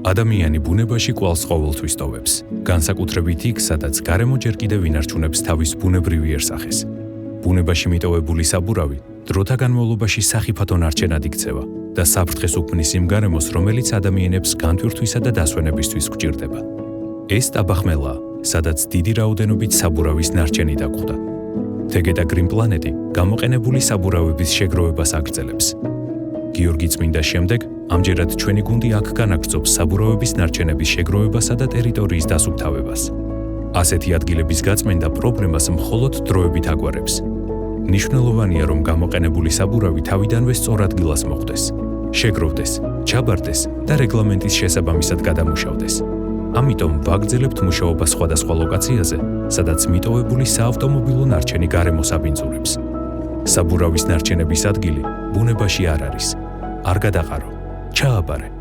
ადამიანი ბუნებაში კვალს ყოველთვის ტოვებს, განსაკუთრებით იქ, სადაც გარემო ჯერ კიდევ ინარჩუნებს თავის ბუნებრივი იერსახეს. ბუნებაში მიტოვებული საბურავი დროთა განმავლობაში სახიფათო ნარჩენად იქცევა და საფრთხეს უქმნის იმ გარემოს, რომელიც ადამიანებს განტვირთვისა და დასვენებისთვის გვჭირდება. ეს ტაბახმელაა, სადაც დიდი რაოდენობით საბურავის ნარჩენი დაგხვდა. თეგედა გრინ პლანეტი გამოყენებული საბურავების შეგროვებას აგრძელებს. გიორგი წმინდა შემდეგ ამჯერად ჩვენი გუნდი აქ განაგრძობს საბურავების ნარჩენების შეგროვებასა და ტერიტორიის დასუფთავებას. ასეთი ადგილების გაწმენდა პრობლემას მხოლოდ დროებით აგვარებს. მნიშვნელოვანია, რომ გამოყენებული საბურავი თავიდანვე სწორ ადგილას მოხვდეს, შეგროვდეს, ჩაბარდეს და რეგლამენტის შესაბამისად გადამუშავდეს. ამიტომ ვაგრძელებთ მუშაობა სხვადასხვა ლოკაციაზე, სადაც მიტოვებული საავტომობილო ნარჩენი გარემოს აბინძურებს. საბურავის ნარჩენების ადგილი ბუნებაში არ არის. არ გადაყარო, ჩააბარე.